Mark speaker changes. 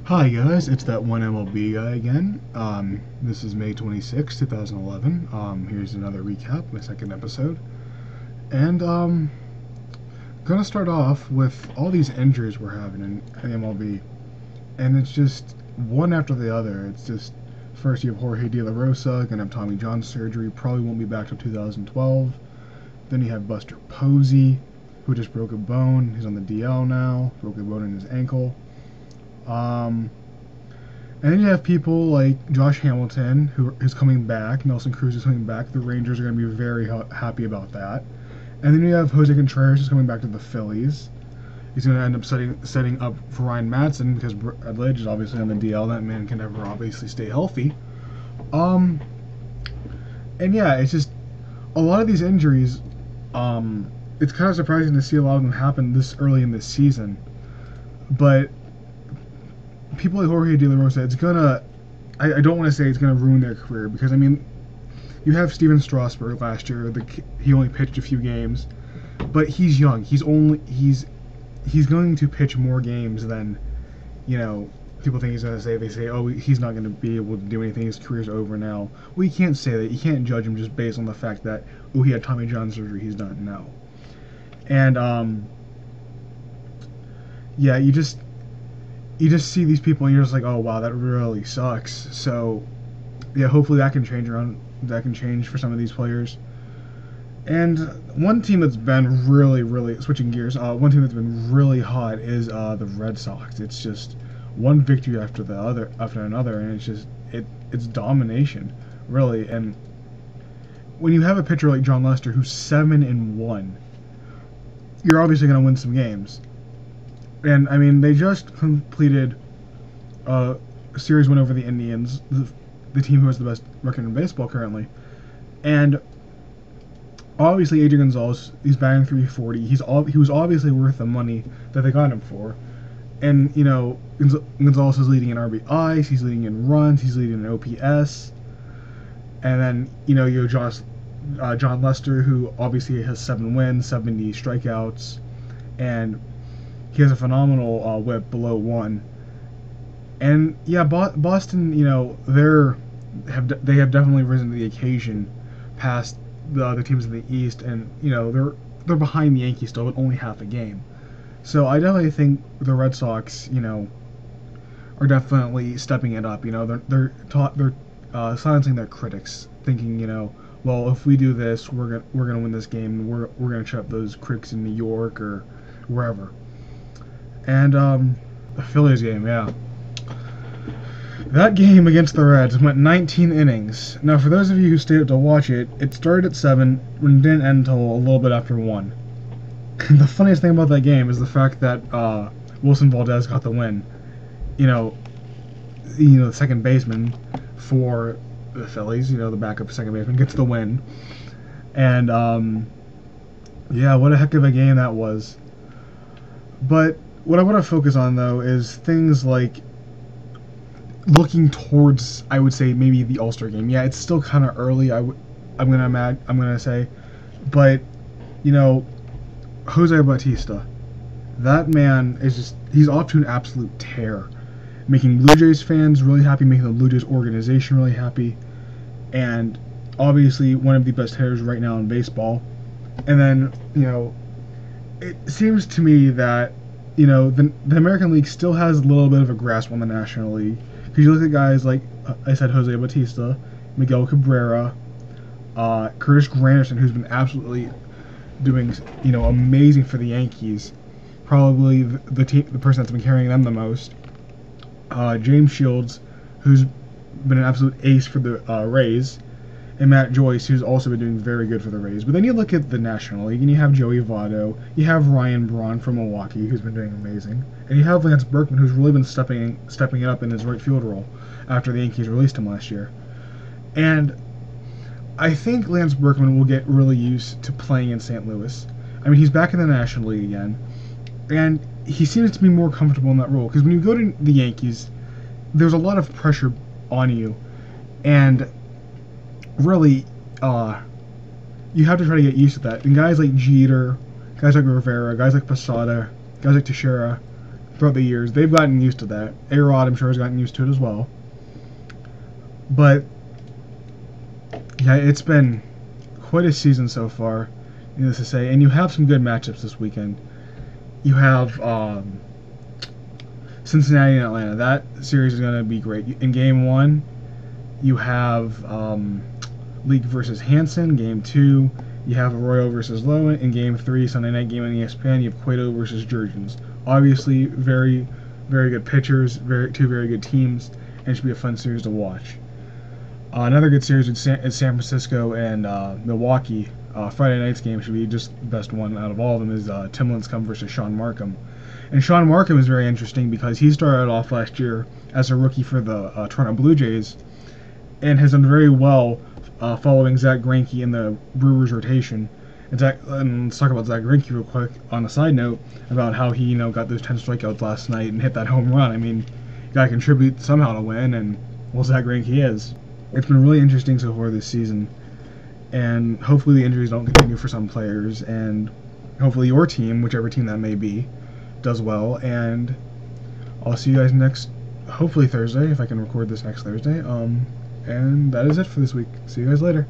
Speaker 1: Hi guys, it's that one MLB guy again. This is May 26, 2011. Here's another recap, my second episode. And gonna start off with all these injuries we're having in MLB. And it's just one after the other. It's just, first you have Jorge De La Rosa, gonna have Tommy John surgery, probably won't be back till 2012. Then you have Buster Posey, who just broke a bone. He's on the DL now, broke a bone in his ankle. And then you have people like Josh Hamilton, who is coming back. Nelson Cruz is coming back. The Rangers are going to be very happy about that. And then you have Jose Contreras, who's coming back to the Phillies. He's going to end up setting up for Ryan Madson because Ledge is obviously on the DL. That man can never obviously stay healthy. And yeah, it's just a lot of these injuries. It's kind of surprising to see a lot of them happen this early in this season, but people like Jorge De La Rosa, it's gonna, I don't want to say it's gonna ruin their career, because I mean, you have Steven Strasburg last year. He only pitched a few games, but he's young. He's going to pitch more games than, people think he's gonna say. They say, oh, he's not gonna be able to do anything. His career's over now. Well, you can't say that. You can't judge him just based on the fact that, oh, he had Tommy John surgery. He's done. No. And yeah, you just see these people and you're just like, oh wow, that really sucks. So yeah, hopefully that can change for some of these players. And one team that's been really switching gears, one team that's been really hot is the Red Sox. It's just one victory after another, and it's domination, really. And when you have a pitcher like John Lester who's 7-1, you're obviously going to win some games. And I mean, they just completed a series win over the Indians, the team who has the best record in baseball currently. And obviously, Adrian Gonzalez, he's batting .340. He was obviously worth the money that they got him for. And Gonzalez is leading in RBIs, he's leading in runs, he's leading in OPS. And then you have John Lester, who obviously has 7 wins, 70 strikeouts, and he has a phenomenal whip below 1. And yeah, Boston, they have definitely risen to the occasion past the other teams in the East, and they're behind the Yankees still, but only half a game. So I definitely think the Red Sox, are definitely stepping it up. They're silencing their critics, thinking, well, if we do this, we're gonna win this game. We're gonna shut up those critics in New York or wherever. And the Phillies game, yeah. That game against the Reds went 19 innings. Now, for those of you who stayed up to watch it, it started at 7 and didn't end until a little bit after 1. The funniest thing about that game is the fact that Wilson Valdez got the win. The second baseman for the Phillies, the backup second baseman, gets the win. And yeah, what a heck of a game that was. But what I want to focus on, though, is things like looking towards, I would say, maybe the All-Star game. Yeah, it's still kind of early, I'm gonna say, but Jose Bautista, that man he's off to an absolute tear, making Blue Jays fans really happy, making the Blue Jays organization really happy, and obviously one of the best hitters right now in baseball. And then it seems to me that the American League still has a little bit of a grasp on the National League. Because you look at guys like, I said, Jose Bautista, Miguel Cabrera, Curtis Granderson, who's been absolutely doing, amazing for the Yankees. Probably the person that's been carrying them the most. James Shields, who's been an absolute ace for the Rays. And Matt Joyce, who's also been doing very good for the Rays. But then you look at the National League, and you have Joey Votto, you have Ryan Braun from Milwaukee, who's been doing amazing, and you have Lance Berkman, who's really been stepping it up in his right field role after the Yankees released him last year. And I think Lance Berkman will get really used to playing in St. Louis. I mean, he's back in the National League again, and he seems to be more comfortable in that role. Because when you go to the Yankees, there's a lot of pressure on you, and really, you have to try to get used to that. And guys like Jeter, guys like Rivera, guys like Posada, guys like Teixeira, throughout the years. They've gotten used to that. A-Rod, I'm sure, has gotten used to it as well. But yeah, it's been quite a season so far, needless to say. And you have some good matchups this weekend. You have Cincinnati and Atlanta. That series is going to be great. In Game 1, you have Leak versus Hansen. Game 2, you have Arroyo versus Lowe. In Game 3, Sunday night game on ESPN, you have Cueto versus Jurgens. Obviously, very, very good pitchers, two very good teams, and it should be a fun series to watch. Another good series is San Francisco and Milwaukee. Friday night's game should be just the best one out of all of them, is Tim Lincecum versus Sean Markham. And Sean Markham is very interesting because he started off last year as a rookie for the Toronto Blue Jays and has done very well following Zach Greinke in the Brewers rotation. And let's talk about Zach Greinke real quick on a side note about how he got those 10 strikeouts last night and hit that home run. I mean, you got to contribute somehow to win, and well, Zach Greinke is. It's been really interesting so far this season, and hopefully the injuries don't continue for some players, and hopefully your team, whichever team that may be, does well. And I'll see you guys next, hopefully Thursday, if I can record this next Thursday. And that is it for this week. See you guys later.